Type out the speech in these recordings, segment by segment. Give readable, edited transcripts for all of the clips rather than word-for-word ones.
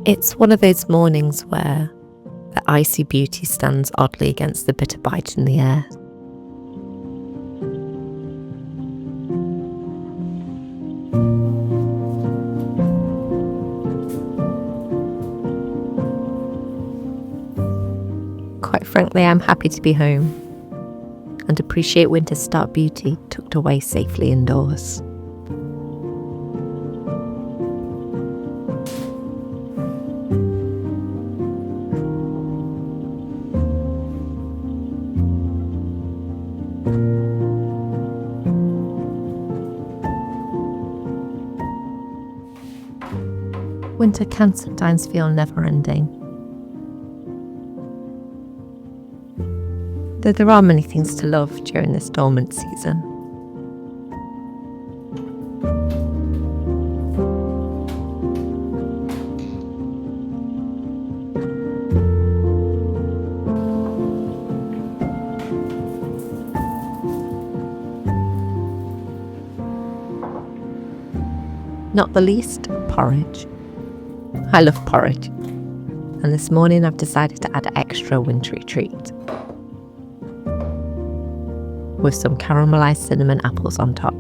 It's one of those mornings where the icy beauty stands oddly against the bitter bite in the air. Quite frankly, I'm happy to be home and appreciate winter's stark beauty tucked away safely indoors. Winter can sometimes feel never-ending. Though there are many things to love during this dormant season. Not the least, porridge. I love porridge, and this morning I've decided to add an extra wintry treat, with some caramelised cinnamon apples on top.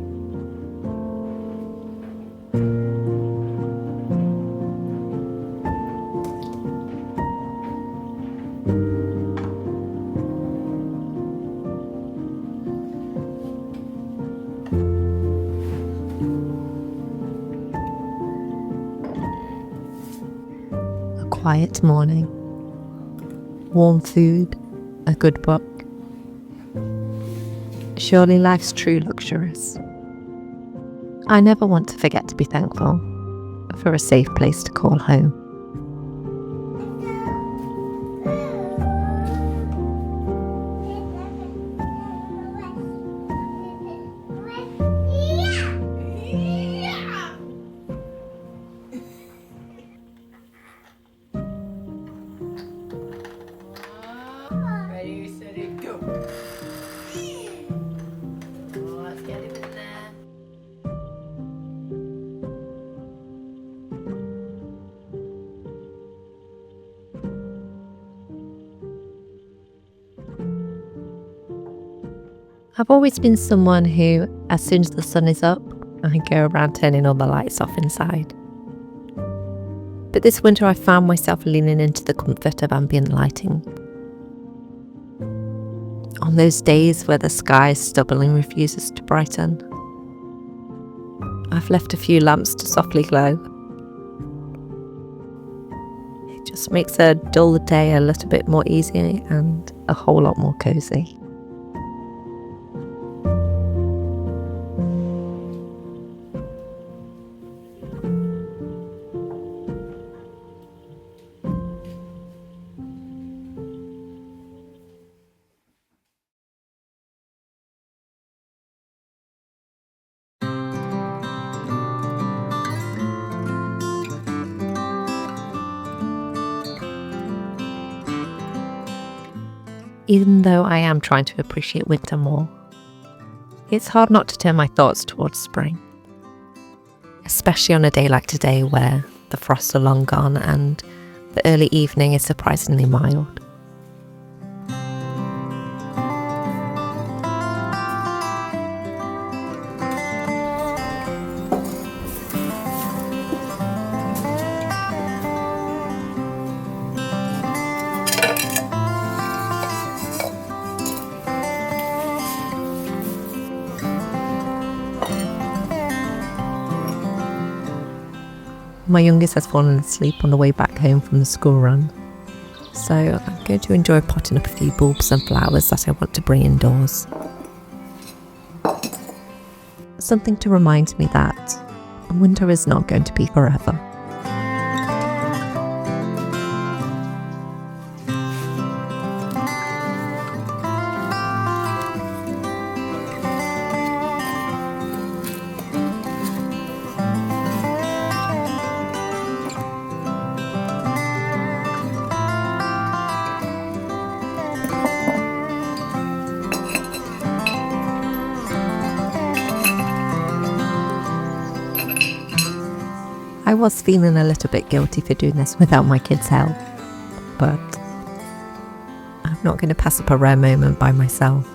Quiet morning, warm food, a good book. Surely life's true luxurious. I never want to forget to be thankful for a safe place to call home. I've always been someone who, as soon as the sun is up, I go around turning all the lights off inside. But this winter I found myself leaning into the comfort of ambient lighting. On those days where the sky stubbornly refuses to brighten, I've left a few lamps to softly glow. It just makes a dull day a little bit more easy and a whole lot more cosy. Even though I am trying to appreciate winter more, it's hard not to turn my thoughts towards spring. Especially on a day like today where the frosts are long gone and the early evening is surprisingly mild. My youngest has fallen asleep on the way back home from the school run, so I'm going to enjoy potting up a few bulbs and flowers that I want to bring indoors. Something to remind me that winter is not going to be forever. I was feeling a little bit guilty for doing this without my kids' help, but I'm not going to pass up a rare moment by myself.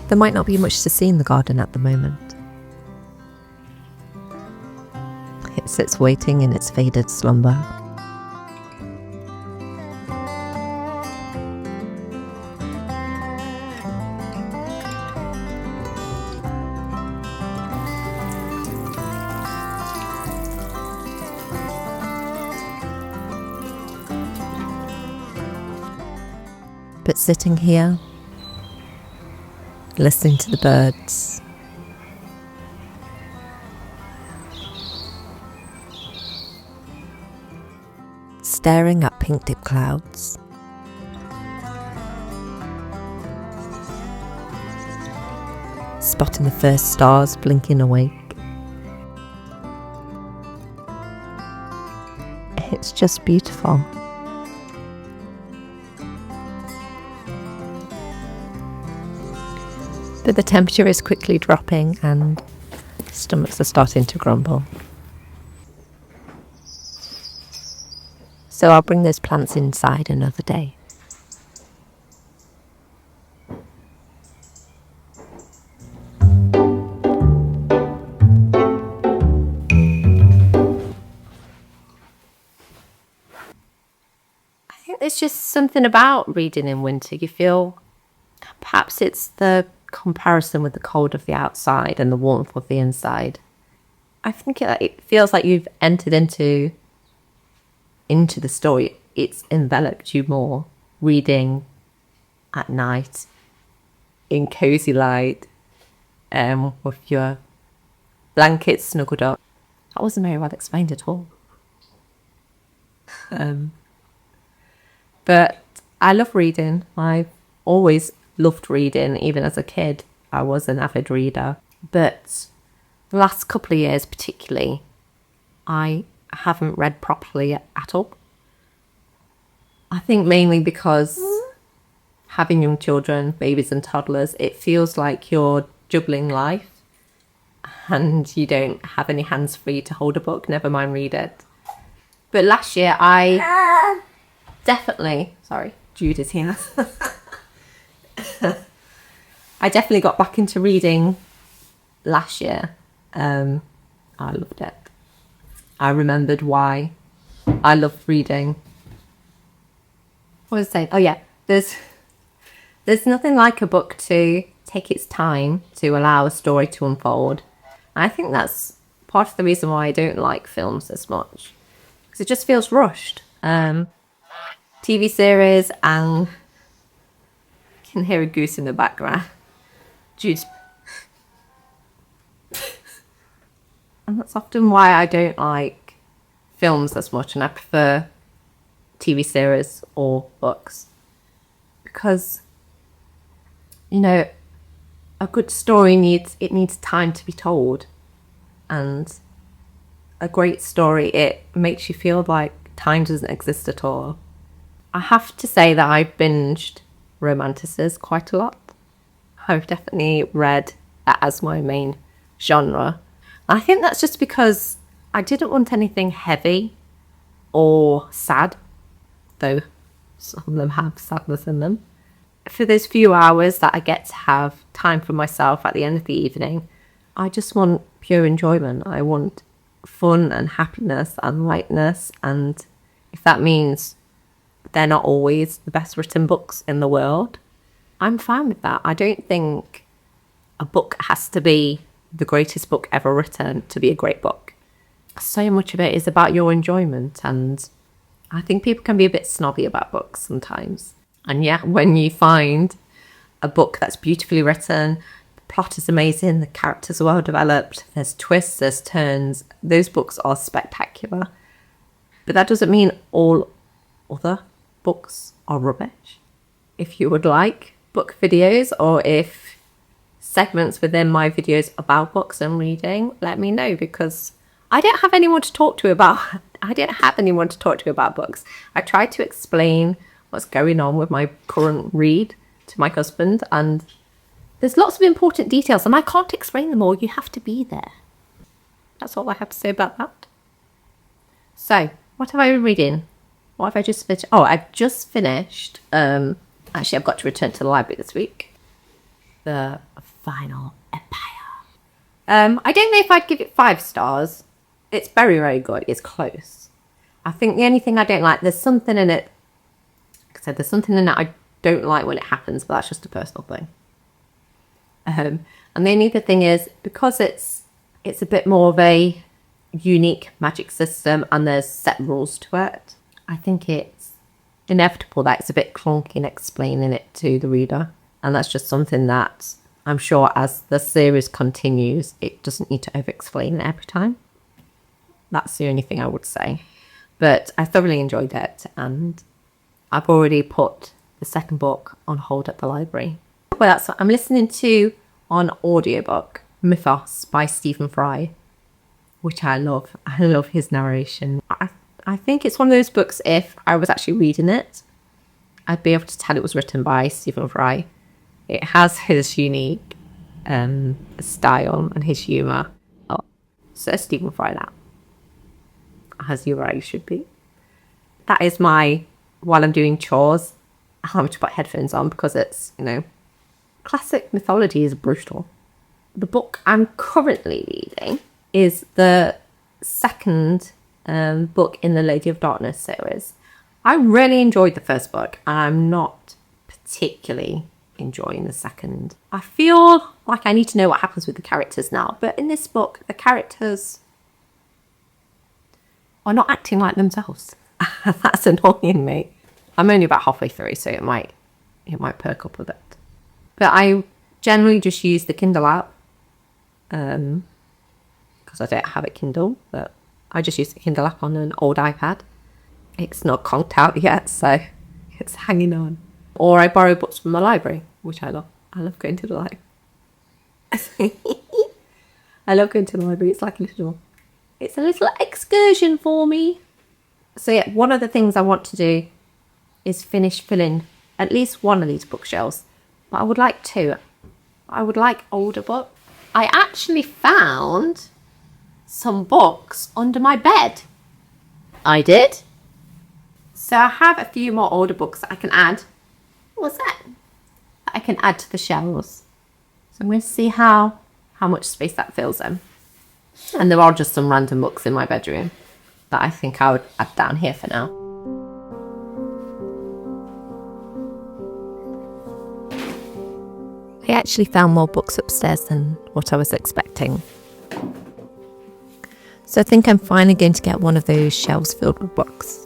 There might not be much to see in the garden at the moment. It sits waiting in its faded slumber. But sitting here, listening to the birds, staring at pink dip clouds, spotting the first stars blinking awake. It's just beautiful. But the temperature is quickly dropping and stomachs are starting to grumble. So I'll bring those plants inside another day. I think there's just something about reading in winter. You feel, perhaps it's the comparison with the cold of the outside and the warmth of the inside. I think it feels like you've entered into the story. It's enveloped you more. Reading at night in cozy light, with your blankets snuggled up. That wasn't very well explained at all. But I love reading. I've always loved reading. Even as a kid, I was an avid reader. But the last couple of years particularly, I haven't read properly at all. I think mainly because having young children, babies and toddlers, it feels like you're juggling life and you don't have any hands free to hold a book, never mind read it. But last year I definitely, sorry, Jude is here. I definitely got back into reading last year. I loved it. I remembered why I loved reading. What was I saying? Oh yeah, there's nothing like a book to take its time to allow a story to unfold. And I think that's part of the reason why I don't like films as much, because it just feels rushed. TV series, and I can hear a goose in the background. Jude's. And that's often why I don't like films as much, and I prefer TV series or books. Because, you know, a good story needs time to be told. And a great story, it makes you feel like time doesn't exist at all. I have to say that I binged romantices quite a lot. I've definitely read that as my main genre. I think that's just because I didn't want anything heavy or sad, though some of them have sadness in them. For those few hours that I get to have time for myself at the end of the evening, I just want pure enjoyment. I want fun and happiness and lightness, and if that means they're not always the best written books in the world, I'm fine with that. I don't think a book has to be the greatest book ever written to be a great book. So much of it is about your enjoyment, and I think people can be a bit snobby about books sometimes. And yeah, when you find a book that's beautifully written, the plot is amazing, the characters are well developed, there's twists, there's turns, those books are spectacular. But that doesn't mean all other books are rubbish. If you would like book videos, or if segments within my videos about books and reading, let me know, because I didn't have anyone to talk to about books. I tried to explain what's going on with my current read to my husband, and there's lots of important details and I can't explain them all. You have to be there. That's all I have to say about that. So, what have I been reading? What have I just finished? Oh, I've just finished, actually I've got to return to the library this week, The Final Empire. I don't know if I'd give it 5 stars. It's very, very good. It's close. I think the only thing I don't like, there's something in it, like I said, there's something in it I don't like when it happens, but that's just a personal thing. And the only other thing is, because it's a bit more of a unique magic system and there's set rules to it, I think it's inevitable that it's a bit clunky in explaining it to the reader. And that's just something that I'm sure as the series continues, it doesn't need to over-explain it every time. That's the only thing I would say. But I thoroughly enjoyed it, and I've already put the second book on hold at the library. Well, that's what I'm listening to on audiobook, Mythos by Stephen Fry, which I love. I love his narration. I think it's one of those books, if I was actually reading it, I'd be able to tell it was written by Stephen Fry. It has his unique style and his humour. Oh, so Stephen Fry that. As you right should be. That is my, while I'm doing chores, I have to put headphones on because it's, classic mythology is brutal. The book I'm currently reading is the second book in the Lady of Darkness series. I really enjoyed the first book, and I'm not particularly enjoying the second. I feel like I need to know what happens with the characters now, but in this book, the characters are not acting like themselves. That's annoying me. I'm only about halfway through, so it might perk up a bit. But I generally just use the Kindle app, because I don't have a Kindle, but I just use the Kindle app on an old iPad. It's not conked out yet, so it's hanging on. Or I borrow books from the library, which I love. I love going to the library. I love going to the library. It's like it's a little excursion for me. So yeah, one of the things I want to do is finish filling at least one of these bookshelves. But I would like 2. I would like older books. I actually found some books under my bed. I did. So I have a few more older books that I can add. What's that? I can add to the shelves. So I'm going to see how much space that fills in. And there are just some random books in my bedroom that I think I would add down here for now. I actually found more books upstairs than what I was expecting. So I think I'm finally going to get one of those shelves filled with books.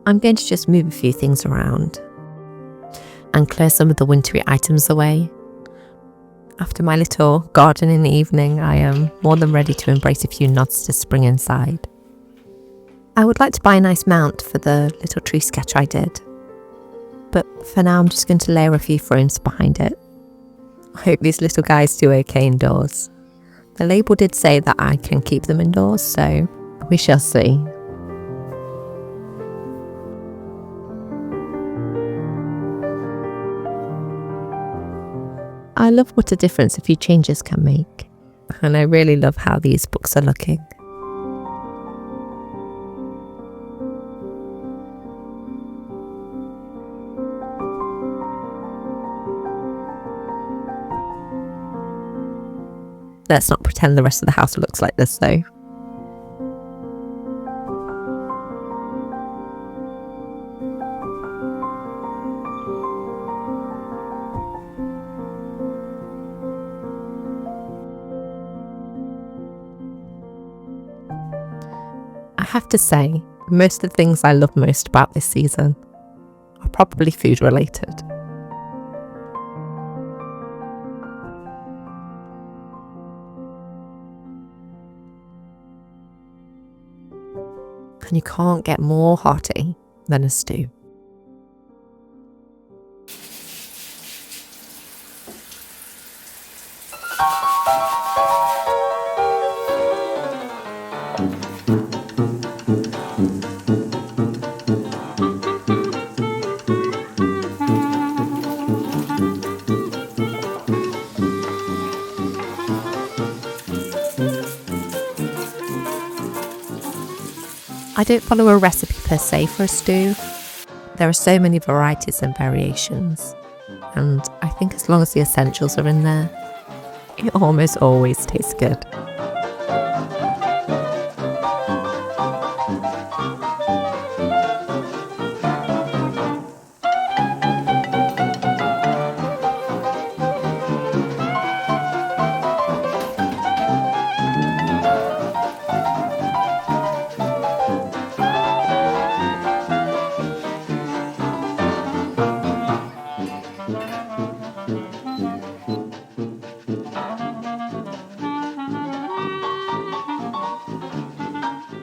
I'm going to just move a few things around and clear some of the wintry items away. After my little garden in the evening, I am more than ready to embrace a few nods to spring inside. I would like to buy a nice mount for the little tree sketch I did, but for now I'm just going to layer a few frames behind it. I hope these little guys do okay indoors. The label did say that I can keep them indoors, so we shall see. I love what a difference a few changes can make, and I really love how these books are looking. Let's not pretend the rest of the house looks like this though. have to say, most of the things I love most about this season are probably food related. And you can't get more hearty than a stew. I don't follow a recipe per se for a stew. There are so many varieties and variations, and I think as long as the essentials are in there, it almost always tastes good.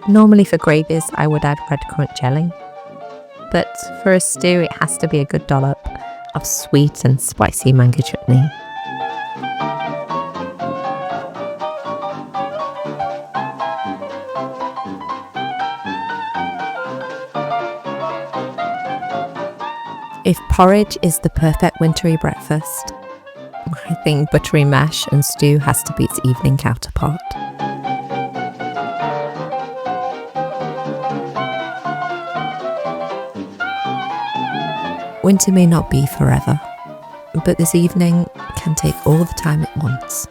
Normally for gravies, I would add red currant jelly, but for a stew, it has to be a good dollop of sweet and spicy mango chutney. If porridge is the perfect wintry breakfast, I think buttery mash and stew has to be its evening counterpart. Winter may not be forever, but this evening can take all the time it wants.